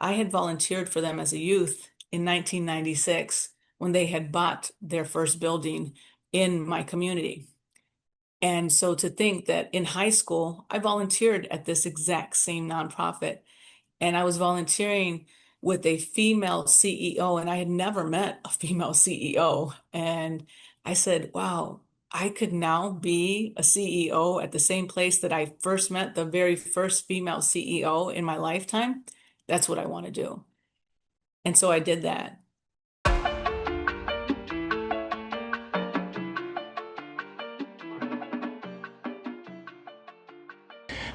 I had volunteered for them as a youth in 1996 when they had bought their first building in my community. And so to think that in high school, I volunteered at this exact same nonprofit, and I was volunteering with a female CEO, and I had never met a female CEO. And I said, wow, I could now be a CEO at the same place that I first met the very first female CEO in my lifetime. That's what I want to do. And so I did that.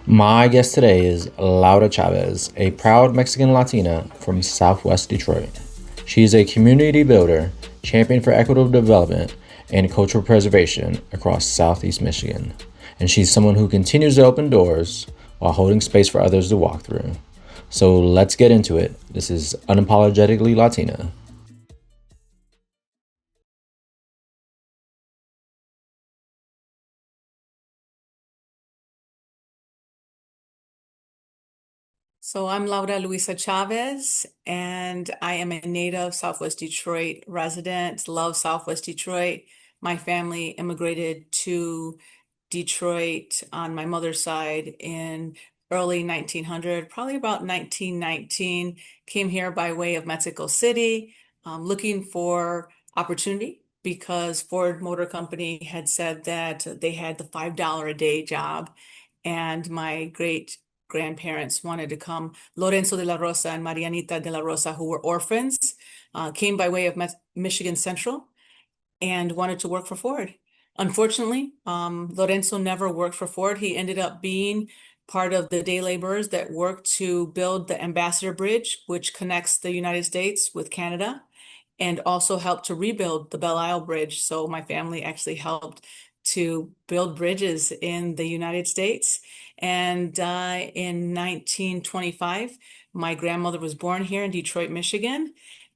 My guest today is Laura Chavez, a proud Mexican Latina from Southwest Detroit. She is a community builder, champion for equitable development and cultural preservation across Southeast Michigan. And she's someone who continues to open doors while holding space for others to walk through. So let's get into it. This is Unapologetically Latina. So I'm Laura Luisa Chavez, and I am a native Southwest Detroit resident, love Southwest Detroit. My family immigrated to Detroit on my mother's side in early 1900, probably about 1919, came here by way of Mexico City, looking for opportunity because Ford Motor Company had said that they had the $5 a day job. And my great grandparents wanted to come. Lorenzo de la Rosa and Marianita de la Rosa, who were orphans, came by way of Michigan Central and wanted to work for Ford. Unfortunately, Lorenzo never worked for Ford. He ended up being part of the day laborers that worked to build the Ambassador Bridge, which connects the United States with Canada, and also helped to rebuild the Belle Isle Bridge. So my family actually helped to build bridges in the United States. And in 1925, my grandmother was born here in Detroit, Michigan,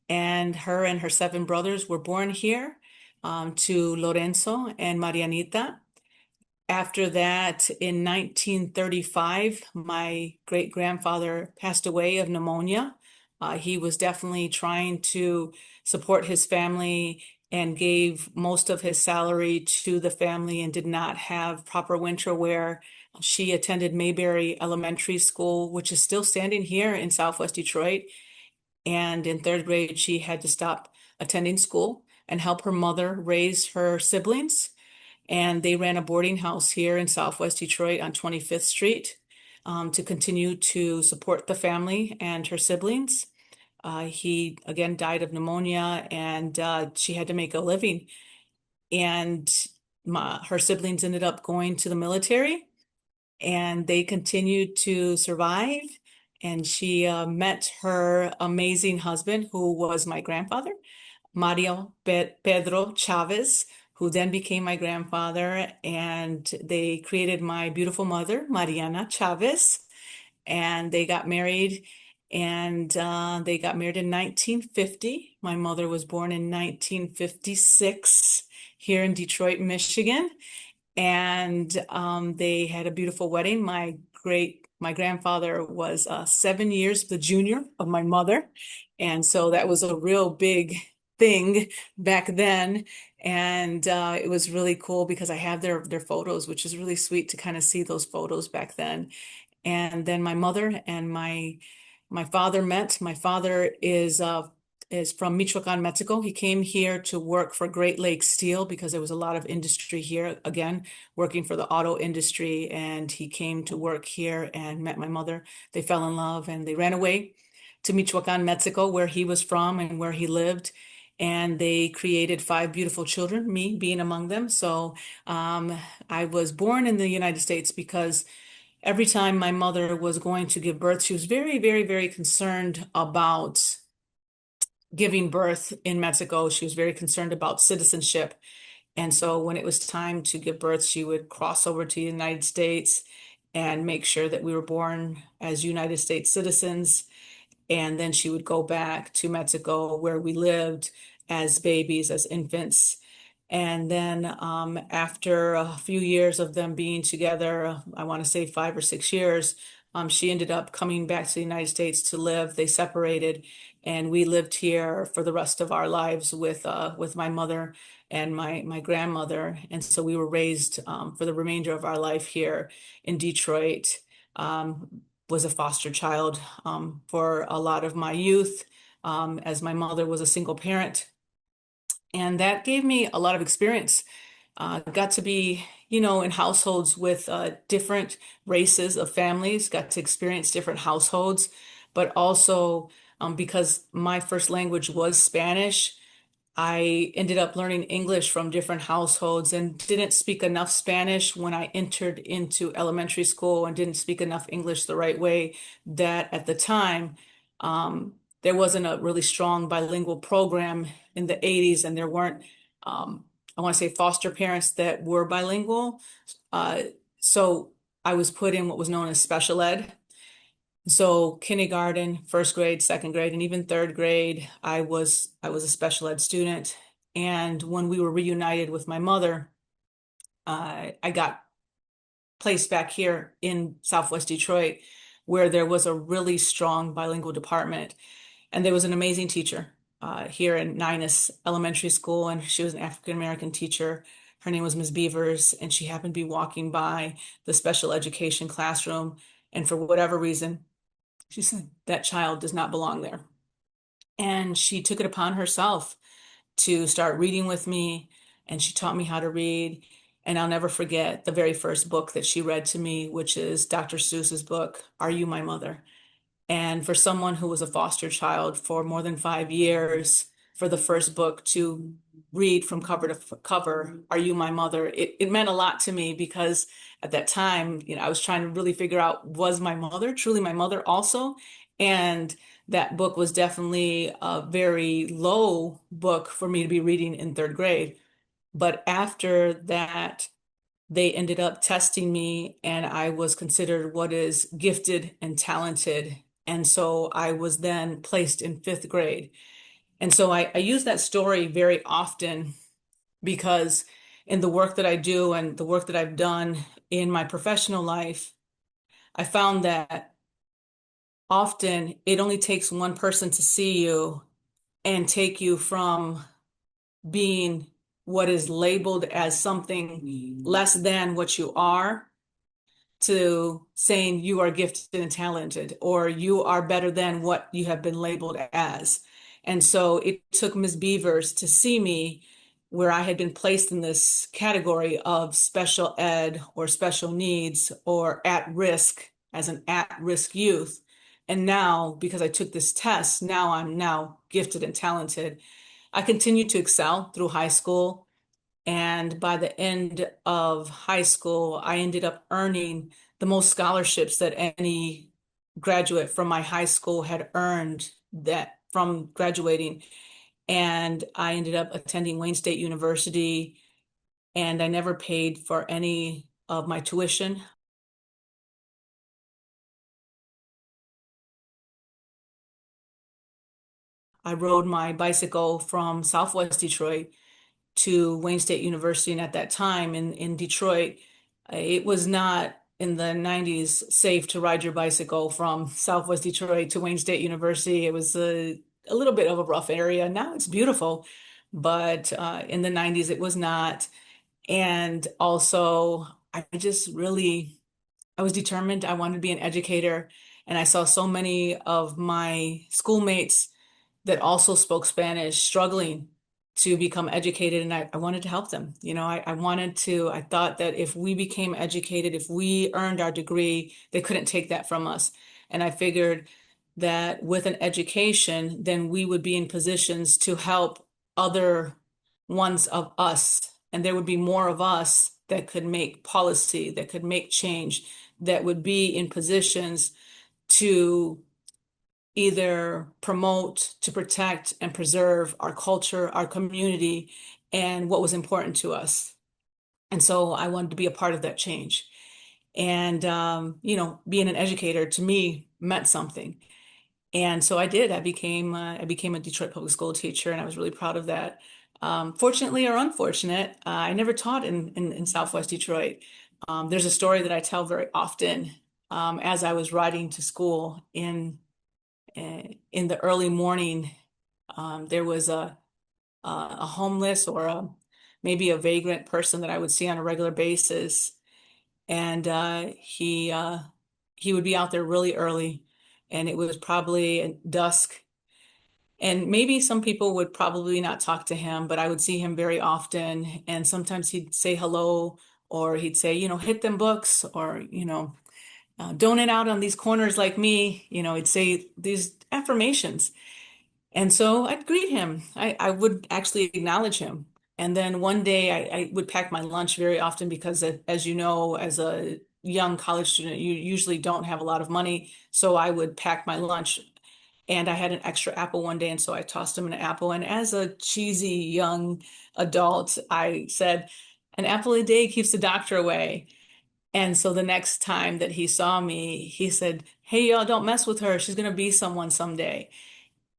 and her seven brothers were born here to Lorenzo and Marianita. After that, in 1935, my great grandfather passed away of pneumonia. He was definitely trying to support his family and gave most of his salary to the family and did not have proper winter wear. She attended Mayberry Elementary School, which is still standing here in Southwest Detroit. And in third grade, she had to stop attending school and help her mother raise her siblings. And they ran a boarding house here in Southwest Detroit on 25th Street to continue to support the family and her siblings. He again died of pneumonia, and she had to make a living. And her siblings ended up going to the military, and they continued to survive. And she met her amazing husband, who was my grandfather, Mario Pedro Chavez, who then became my grandfather, and they created my beautiful mother, Mariana Chavez, and they got married in 1950. My mother was born in 1956 here in Detroit, Michigan, and they had a beautiful wedding. My grandfather was 7 years the junior of my mother, and so that was a real big thing back then. And it was really cool because I have their photos, which is really sweet to kind of see those photos back then. And then my mother and my father met. My father is from Michoacan, Mexico. He came here to work for Great Lakes Steel because there was a lot of industry here, again, working for the auto industry. And he came to work here and met my mother. They fell in love and they ran away to Michoacan, Mexico, where he was from and where he lived. And they created five beautiful children, me being among them. So I was born in the United States because every time my mother was going to give birth, she was very, very, very concerned about giving birth in Mexico. She was very concerned about citizenship. And so when it was time to give birth, she would cross over to the United States and make sure that we were born as United States citizens. And then she would go back to Mexico where we lived as babies, as infants. And then after a few years of them being together, I want to say 5 or 6 years, She ended up coming back to the United States to live. They separated, and we lived here for the rest of our lives with my mother and my grandmother. And so we were raised for the remainder of our life here in Detroit. Was a foster child for a lot of my youth, as my mother was a single parent. And that gave me a lot of experience. Got to be, in households with different races of families, got to experience different households, but also because my first language was Spanish, I ended up learning English from different households and didn't speak enough Spanish when I entered into elementary school and didn't speak enough English the right way that at the time, there wasn't a really strong bilingual program in the 80s, and there weren't, I want to say, foster parents that were bilingual. Uh, so I was put in what was known as special ed. So kindergarten, first grade, second grade, and even third grade, I was a special ed student. And when we were reunited with my mother, I got placed back here in Southwest Detroit, where there was a really strong bilingual department. And there was an amazing teacher here in Ninus Elementary School, and she was an African American teacher. Her name was Ms. Beavers, and she happened to be walking by the special education classroom. And for whatever reason, she said, that child does not belong there. And she took it upon herself to start reading with me, and she taught me how to read. And I'll never forget the very first book that she read to me, which is Dr. Seuss's book, Are You My Mother? And for someone who was a foster child for more than 5 years, for the first book to read from cover to cover, Are You My Mother? It meant a lot to me because at that time, I was trying to really figure out, was my mother truly my mother also? And that book was definitely a very low book for me to be reading in third grade. But after that, they ended up testing me, and I was considered what is gifted and talented. And so I was then placed in fifth grade. And so I use that story very often because in the work that I do and the work that I've done in my professional life, I found that often it only takes one person to see you and take you from being what is labeled as something less than what you are to saying you are gifted and talented, or you are better than what you have been labeled as. And so it took Ms. Beavers to see me where I had been placed in this category of special ed or special needs or at risk as an at-risk youth. And now, because I took this test, now I'm now gifted and talented. I continued to excel through high school. And by the end of high school, I ended up earning the most scholarships that any graduate from my high school had earned that from graduating. And I ended up attending Wayne State University, and I never paid for any of my tuition. I rode my bicycle from Southwest Detroit to Wayne State University. And at that time in Detroit, it was not in the 90s safe to ride your bicycle from Southwest Detroit to Wayne State University. It was a little bit of a rough area. Now it's beautiful, but in the 90s it was not. And also, I was determined. I wanted to be an educator. And I saw so many of my schoolmates that also spoke Spanish struggling to become educated, and I wanted to help them. I thought that if we became educated, if we earned our degree, they couldn't take that from us. And I figured that with an education, then we would be in positions to help other ones of us, and there would be more of us that could make policy, that could make change, that would be in positions to either promote, to protect, and preserve our culture, our community, and what was important to us. And so I wanted to be a part of that change. And, being an educator to me meant something. And so I did. I became a Detroit public school teacher, and I was really proud of that. Fortunately or unfortunate, I never taught in Southwest Detroit. There's a story that I tell very often as I was riding to school in the early morning. There was a homeless or maybe a vagrant person that I would see on a regular basis, and he would be out there really early, and it was probably at dusk. And maybe some people would probably not talk to him, but I would see him very often. And sometimes he'd say hello, or he'd say, hit them books, or, donate out on these corners like me. He'd say these affirmations. And so I'd greet him. I would actually acknowledge him. And then one day I would pack my lunch very often because, as you know, as a young college student, you usually don't have a lot of money. So I would pack my lunch, and I had an extra apple one day. And so I tossed him an apple. And as a cheesy young adult, I said, an apple a day keeps the doctor away. And so the next time that he saw me, he said, hey, y'all, don't mess with her. She's going to be someone someday.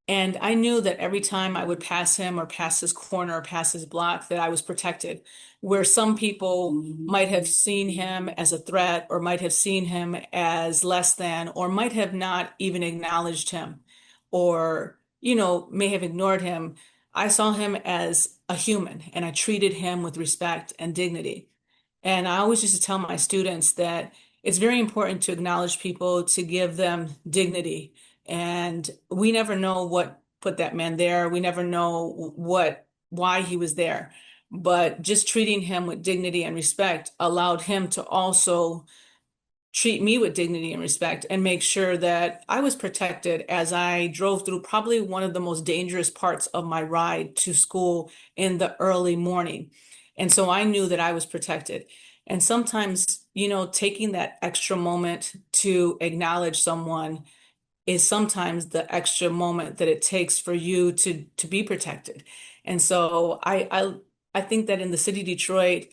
And I knew that every time I would pass him or pass his corner or pass his block, that I was protected. Where some people might have seen him as a threat or might have seen him as less than, or might have not even acknowledged him or, may have ignored him. I saw him as a human, and I treated him with respect and dignity. And I always used to tell my students that it's very important to acknowledge people, to give them dignity. And we never know what put that man there. We never know why he was there. But just treating him with dignity and respect allowed him to also treat me with dignity and respect and make sure that I was protected as I drove through probably one of the most dangerous parts of my ride to school in the early morning. And so I knew that I was protected. And sometimes, taking that extra moment to acknowledge someone is sometimes the extra moment that it takes for you to be protected. And so I think that in the city of Detroit,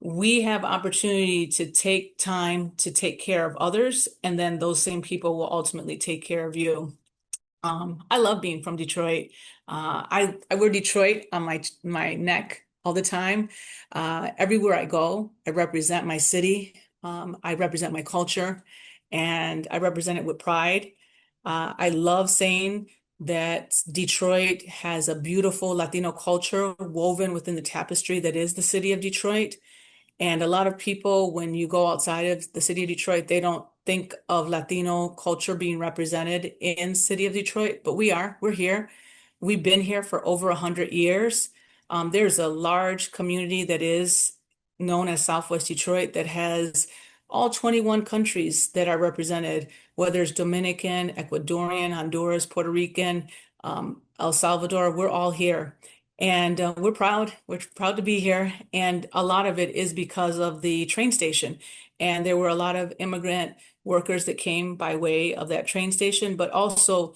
we have opportunity to take time to take care of others, and then those same people will ultimately take care of you. I love being from Detroit. I wear Detroit on my neck all the time. Everywhere I go, I represent my city. I represent my culture, and I represent it with pride. I love saying that Detroit has a beautiful Latino culture woven within the tapestry that is the city of Detroit. And a lot of people, when you go outside of the city of Detroit, they don't think of Latino culture being represented in city of Detroit, but we are. We're here. We've been here for over 100 years. There's a large community that is known as Southwest Detroit that has all 21 countries that are represented, whether it's Dominican, Ecuadorian, Honduras, Puerto Rican, El Salvador. We're all here. And we're proud. We're proud to be here. And a lot of it is because of the train station. And there were a lot of immigrant workers that came by way of that train station, but also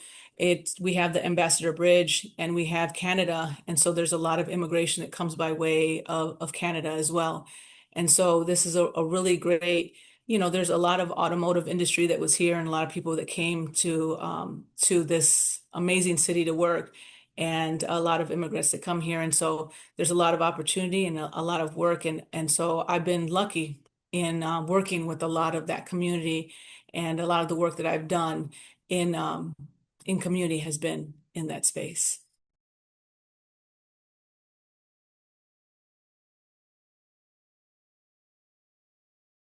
we have the Ambassador Bridge and we have Canada. And so there's a lot of immigration that comes by way of Canada as well. And so this is a really great, there's a lot of automotive industry that was here and a lot of people that came to this amazing city to work, and a lot of immigrants that come here. And so there's a lot of opportunity and a lot of work. And so I've been lucky in working with a lot of that community, and a lot of the work that I've done in community has been in that space.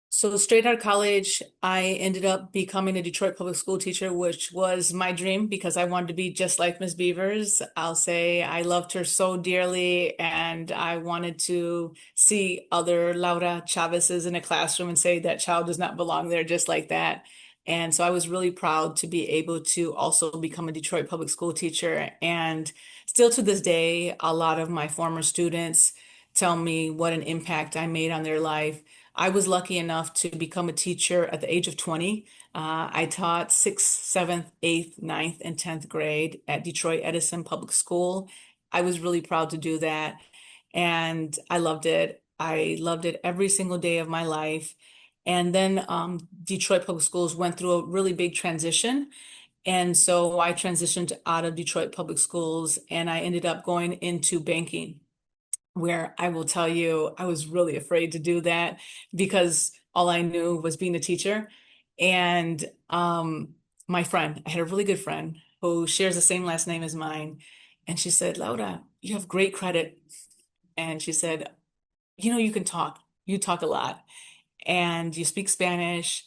So straight out of college, I ended up becoming a Detroit public school teacher, which was my dream because I wanted to be just like Miss Beavers. I'll say I loved her so dearly, and I wanted to see other Laura Chavez's in a classroom and say that child does not belong there just like that. And so I was really proud to be able to also become a Detroit public school teacher. And still to this day, a lot of my former students tell me what an impact I made on their life. I was lucky enough to become a teacher at the age of 20. I taught sixth, seventh, eighth, ninth, and 10th grade at Detroit Edison Public School. I was really proud to do that, and I loved it. I loved it every single day of my life. And then Detroit Public Schools went through a really big transition. And so I transitioned out of Detroit Public Schools and I ended up going into banking, where I will tell you, I was really afraid to do that because all I knew was being a teacher. And my friend, I had a really good friend who shares the same last name as mine. And she said, Laura, you have great credit. And she said, you can talk. You talk a lot and you speak Spanish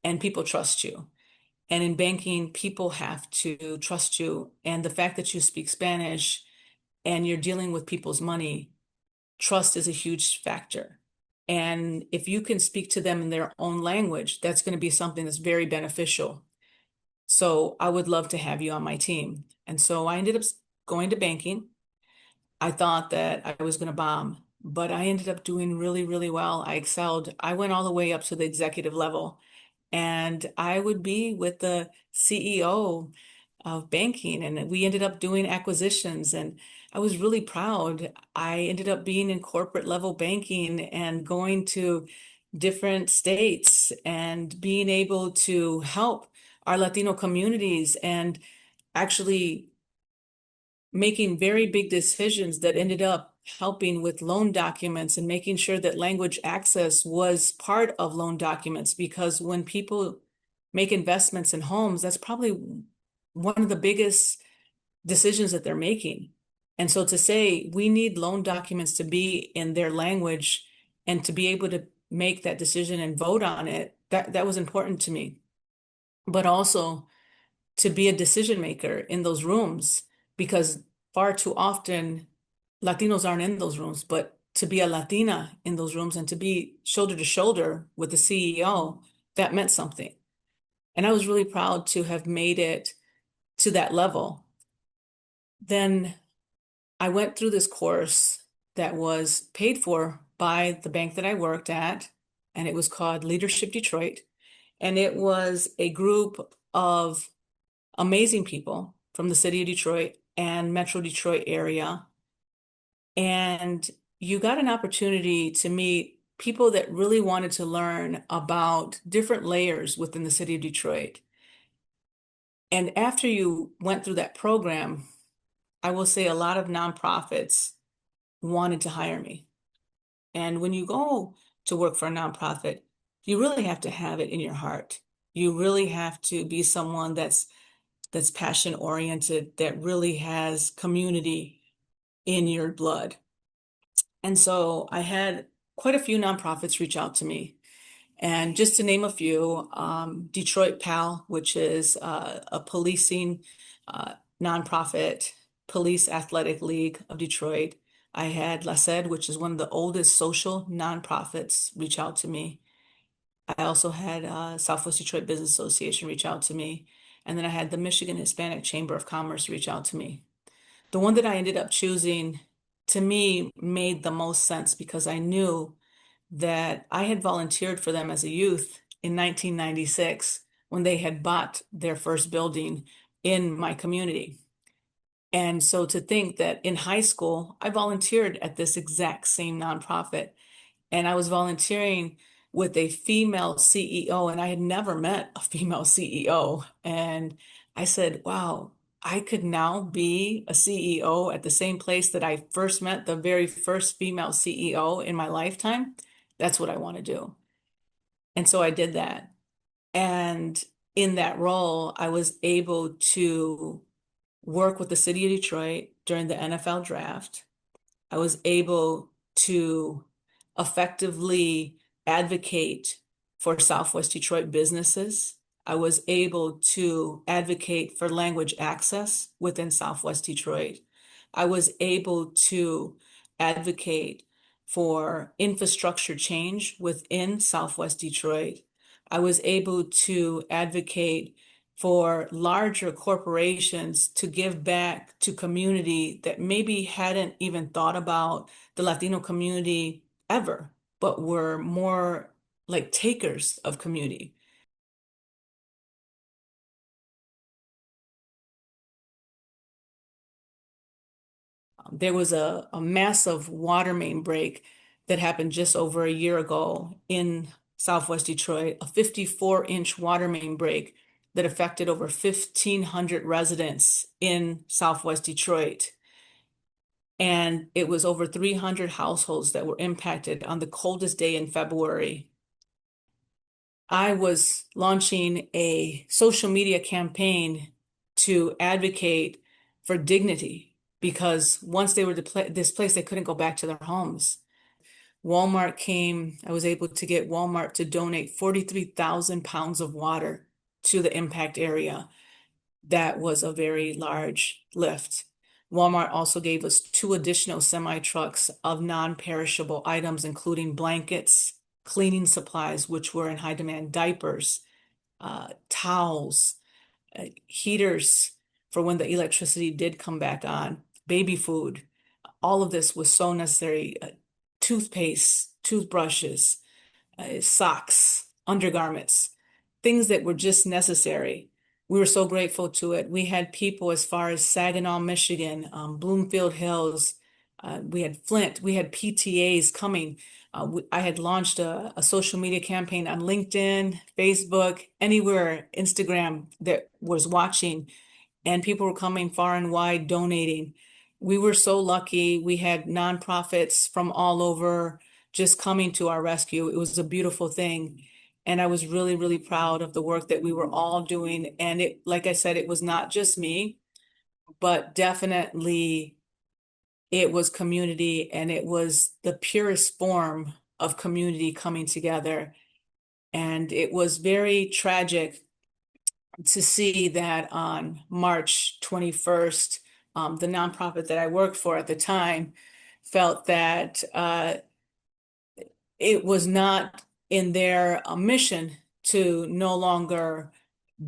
and people trust you. And in banking, people have to trust you. And the fact that you speak Spanish and you're dealing with people's money, trust is a huge factor. And if you can speak to them in their own language, that's going to be something that's very beneficial. So I would love to have you on my team. And so I ended up going to banking. I thought that I was going to bomb, but I ended up doing really, really well. I excelled. I went all the way up to the executive level, and I would be with the CEO of banking, and we ended up doing acquisitions, and I was really proud. I ended up being in corporate level banking and going to different states and being able to help our Latino communities and actually making very big decisions that ended up helping with loan documents and making sure that language access was part of loan documents. Because when people make investments in homes, that's probably one of the biggest decisions that they're making. And so to say we need loan documents to be in their language and to be able to make that decision and vote on it, that was important to me. But also to be a decision maker in those rooms, because far too often Latinos aren't in those rooms, but to be a Latina in those rooms and to be shoulder to shoulder with the CEO, that meant something. And I was really proud to have made it to that level. Then I went through this course that was paid for by the bank that I worked at, and it was called Leadership Detroit. And it was a group of amazing people from the city of Detroit and Metro Detroit area. And you got an opportunity to meet people that really wanted to learn about different layers within the city of Detroit. And after you went through that program, I will say a lot of nonprofits wanted to hire me. And when you go to work for a nonprofit, you really have to have it in your heart. You really have to be someone that's passion oriented, that really has community in your blood. And so I had quite a few nonprofits reach out to me. And just to name a few, Detroit PAL, which is a policing nonprofit, Police Athletic League of Detroit. I had LACED, which is one of the oldest social nonprofits, reach out to me. I also had Southwest Detroit Business Association reach out to me. And then I had the Michigan Hispanic Chamber of Commerce reach out to me. The one that I ended up choosing to me made the most sense because I knew that I had volunteered for them as a youth in 1996 when they had bought their first building in my community. And so to think that in high school, I volunteered at this exact same nonprofit, and I was volunteering with a female CEO, and I had never met a female CEO. And I said, wow, I could now be a CEO at the same place that I first met the very first female CEO in my lifetime. That's what I want to do. And so I did that. And in that role, I was able to work with the city of Detroit during the NFL draft. I was able to effectively advocate for Southwest Detroit businesses. I was able to advocate for language access within Southwest Detroit. I was able to advocate for infrastructure change within Southwest Detroit. I was able to advocate for larger corporations to give back to community that maybe hadn't even thought about the Latino community ever, but were more like takers of community. There was a massive water main break that happened just over a year ago in Southwest Detroit, a 54-inch water main break that affected over 1,500 residents in Southwest Detroit. And it was over 300 households that were impacted on the coldest day in February. I was launching a social media campaign to advocate for dignity because once they were displaced, they couldn't go back to their homes. Walmart came, I was able to get Walmart to donate 43,000 pounds of water to the impact area. That was a very large lift. Walmart also gave us two additional semi trucks of non-perishable items, including blankets, cleaning supplies, which were in high demand, diapers, towels, heaters for when the electricity did come back on, baby food. All of this was so necessary. Toothpaste, toothbrushes, socks, undergarments, things that were just necessary. We were so grateful to it. We had people as far as Saginaw, Michigan, Bloomfield Hills. We had Flint. We had PTAs coming. I had launched a social media campaign on LinkedIn, Facebook, anywhere, Instagram that was watching, and people were coming far and wide donating. We were so lucky. We had nonprofits from all over just coming to our rescue. It was a beautiful thing. And I was really, really proud of the work that we were all doing. And it, like I said, it was not just me, but definitely it was community, and it was the purest form of community coming together. And it was very tragic to see that on March 21st, the nonprofit that I worked for at the time felt that it was not in their mission to no longer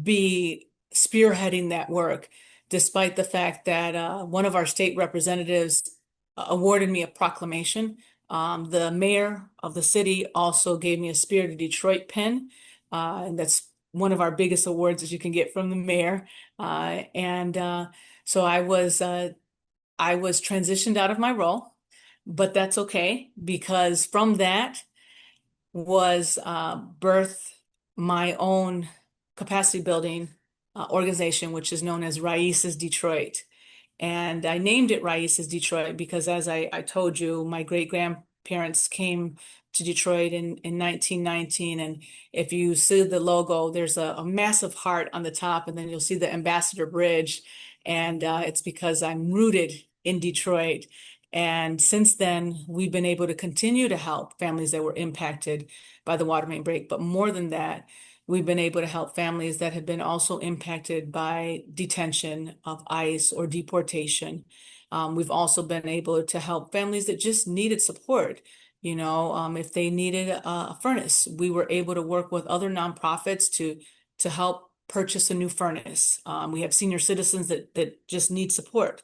be spearheading that work, despite the fact that one of our state representatives awarded me a proclamation. The mayor of the city also gave me a Spirit of Detroit pin, and that's one of our biggest awards that you can get from the mayor. And so I was transitioned out of my role, but that's okay because from that was birth my own capacity building organization, which is known as Raíces Detroit. And I named it Raíces Detroit because, as I told you, my great grandparents came to Detroit in 1919. And if you see the logo, there's a massive heart on the top, and then you'll see the Ambassador Bridge. And it's because I'm rooted in Detroit. And since then, we've been able to continue to help families that were impacted by the water main break. But more than that, we've been able to help families that have been also impacted by detention of ICE or deportation. We've also been able to help families that just needed support. If they needed a furnace, we were able to work with other nonprofits to help purchase a new furnace. We have senior citizens that just need support.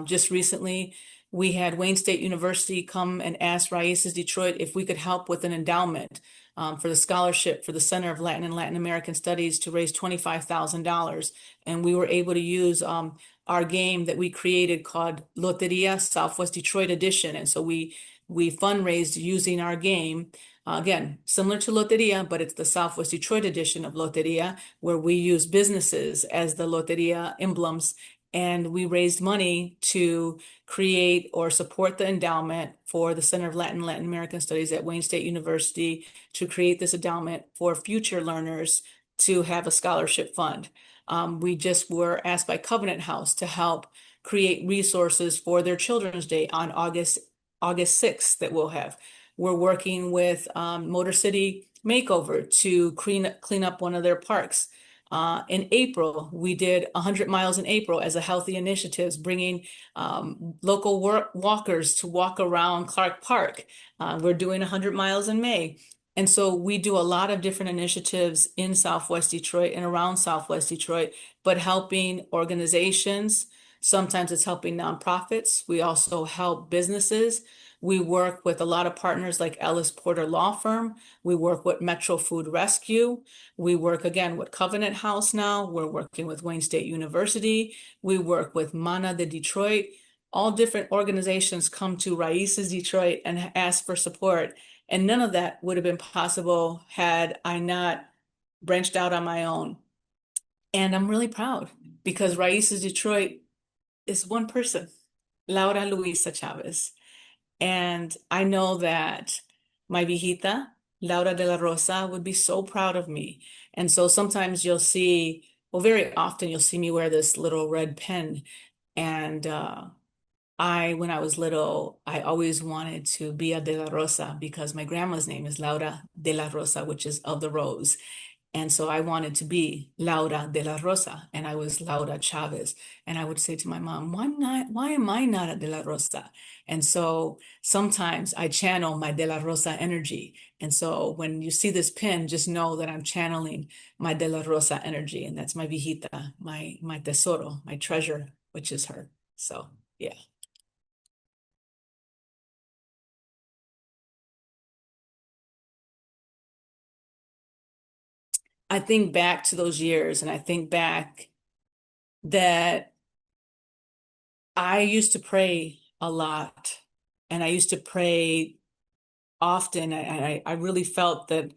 Just recently, we had Wayne State University come and ask Raíces Detroit if we could help with an endowment for the scholarship for the Center of Latin and Latin American Studies to raise $25,000. And we were able to use our game that we created called Loteria Southwest Detroit Edition. And so we fundraised using our game. Again, similar to Loteria, but it's the Southwest Detroit edition of Loteria, where we use businesses as the Loteria emblems. And we raised money to create or support the endowment for the Center of Latin and Latin American Studies at Wayne State University to create this endowment for future learners to have a scholarship fund. We just were asked by Covenant House to help create resources for their Children's Day on August 6th that we'll have. We're working with Motor City Makeover to clean up one of their parks. In April, we did 100 miles in April as a healthy initiatives, bringing local walkers to walk around Clark Park. We're doing 100 miles in May. And so we do a lot of different initiatives in Southwest Detroit and around Southwest Detroit, but helping organizations. Sometimes it's helping nonprofits. We also help businesses. We work with a lot of partners like Ellis Porter Law Firm. We work with Metro Food Rescue. We work again with Covenant House now. We're working with Wayne State University. We work with Mana de Detroit. All different organizations come to Raíces Detroit and ask for support. And none of that would have been possible had I not branched out on my own. And I'm really proud because Raíces Detroit is one person, Laura Luisa Chavez. And I know that my viejita, Laura de la Rosa would be so proud of me. And so sometimes you'll see, well, very often you'll see me wear this little red pin. And when I was little, I always wanted to be a de la Rosa because my grandma's name is Laura de la Rosa, which is of the rose. And so I wanted to be Laura de la Rosa, and I was Laura Chavez. And I would say to my mom, why am I not a de la Rosa? And so sometimes I channel my de la Rosa energy. And so when you see this pin, just know that I'm channeling my de la Rosa energy. And that's my viejita, my tesoro, my treasure, which is her. So yeah. I think back to those years and I think back that I used to pray a lot and I used to pray often. I really felt that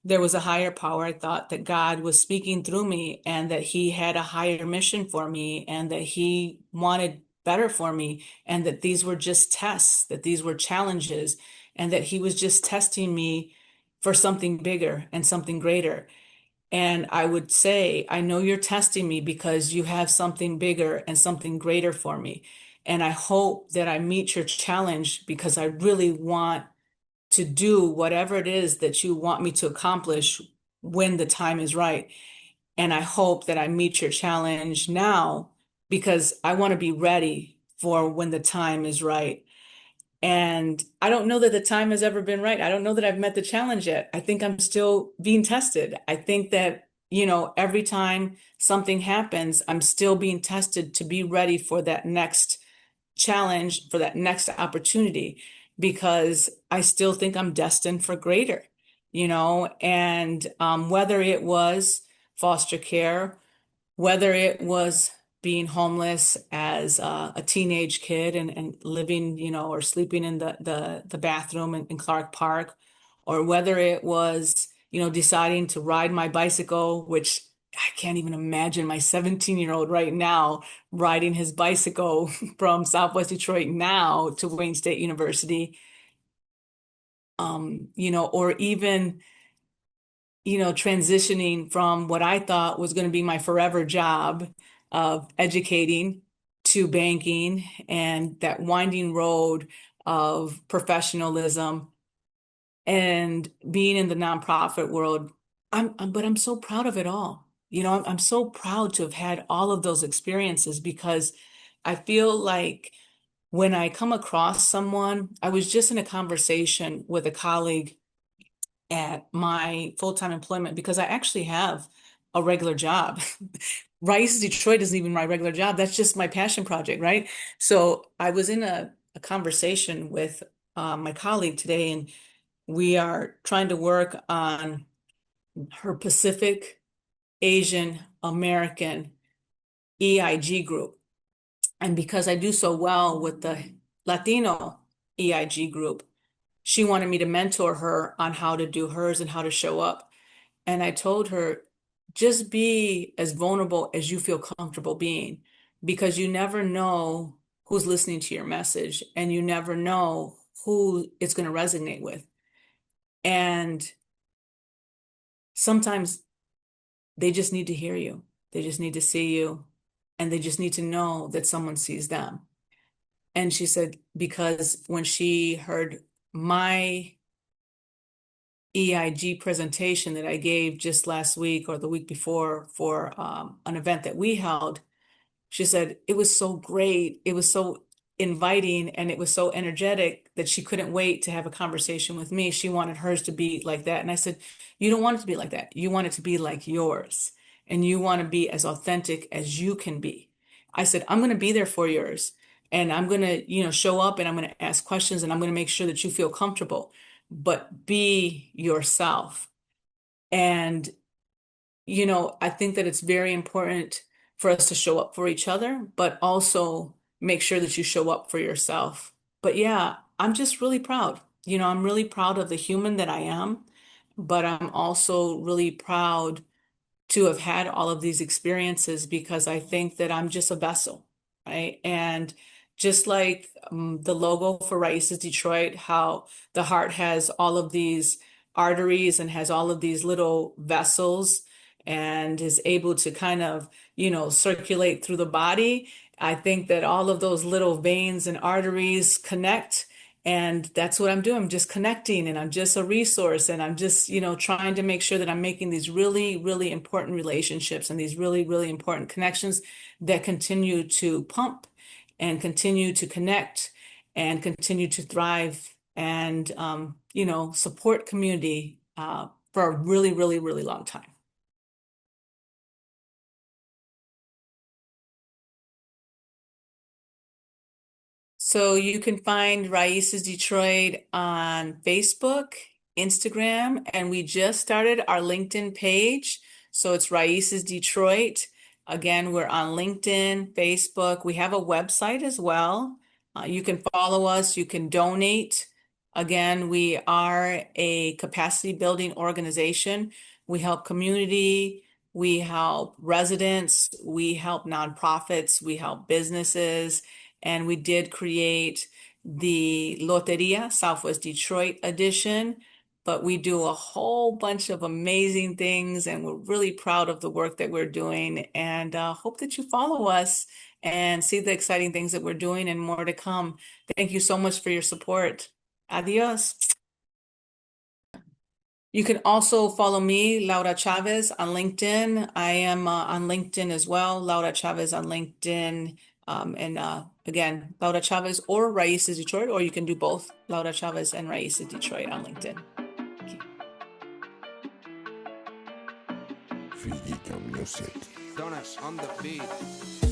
there was a higher power. I thought that God was speaking through me and that He had a higher mission for me and that He wanted better for me and that these were just tests, that these were challenges, and that He was just testing me for something bigger and something greater. And I would say, I know you're testing me because you have something bigger and something greater for me. And I hope that I meet your challenge because I really want to do whatever it is that you want me to accomplish when the time is right. And I hope that I meet your challenge now because I want to be ready for when the time is right. And I don't know that the time has ever been right. I don't know that I've met the challenge yet. I think I'm still being tested. I think that, every time something happens, I'm still being tested to be ready for that next challenge, for that next opportunity, because I still think I'm destined for greater, and whether it was foster care, whether it was being homeless as a teenage kid and living, or sleeping in the bathroom in Clark Park, or whether it was, deciding to ride my bicycle, which I can't even imagine my 17-year-old right now riding his bicycle from Southwest Detroit now to Wayne State University, or even transitioning from what I thought was going to be my forever job of educating to banking and that winding road of professionalism and being in the nonprofit world. But I'm so proud of it all. I'm so proud to have had all of those experiences because I feel like when I come across someone, I was just in a conversation with a colleague at my full-time employment because I actually have a regular job. Raíces Detroit isn't even my regular job. That's just my passion project, right? So I was in a conversation with my colleague today, and we are trying to work on her Pacific Asian American EIG group. And because I do so well with the Latino EIG group, she wanted me to mentor her on how to do hers and how to show up. And I told her, just be as vulnerable as you feel comfortable being, because you never know who's listening to your message and you never know who it's going to resonate with. And sometimes they just need to hear you. They just need to see you and they just need to know that someone sees them. And she said, because when she heard my EIG presentation that I gave just last week or the week before for an event that we held, she said it was so great. It was so inviting and it was so energetic that she couldn't wait to have a conversation with me. She wanted hers to be like that. And I said, you don't want it to be like that. You want it to be like yours. And you want to be as authentic as you can be. I said, I'm going to be there for yours. And I'm going to, show up and I'm going to ask questions and I'm going to make sure that you feel comfortable, but be yourself. And I think that it's very important for us to show up for each other, but also make sure that you show up for yourself. But yeah, I'm just really proud. I'm really proud of the human that I am, but I'm also really proud to have had all of these experiences because I think that I'm just a vessel, right? And just like the logo for Raíces Detroit, how the heart has all of these arteries and has all of these little vessels and is able to kind of, circulate through the body. I think that all of those little veins and arteries connect. And that's what I'm doing. I'm just connecting and I'm just a resource. And I'm just, trying to make sure that I'm making these really, really important relationships and these really, really important connections that continue to pump and continue to connect and continue to thrive and, support community for a really, really, really long time. So you can find Raíces Detroit on Facebook, Instagram, and we just started our LinkedIn page. So it's Raíces Detroit. Again, we're on LinkedIn, Facebook. We have a website as well. You can follow us, you can donate. Again, we are a capacity building organization. We help community, we help residents, we help nonprofits, we help businesses. And we did create the Loteria Southwest Detroit edition, but we do a whole bunch of amazing things, and we're really proud of the work that we're doing. And hope that you follow us and see the exciting things that we're doing and more to come. Thank you so much for your support. Adios. You can also follow me, Laura Chavez, on LinkedIn. I am on LinkedIn as well, Laura Chavez on LinkedIn. And again, Laura Chavez or Raíces Detroit, or you can do both, Laura Chavez and Raíces Detroit on LinkedIn. Music. Donuts on the beat.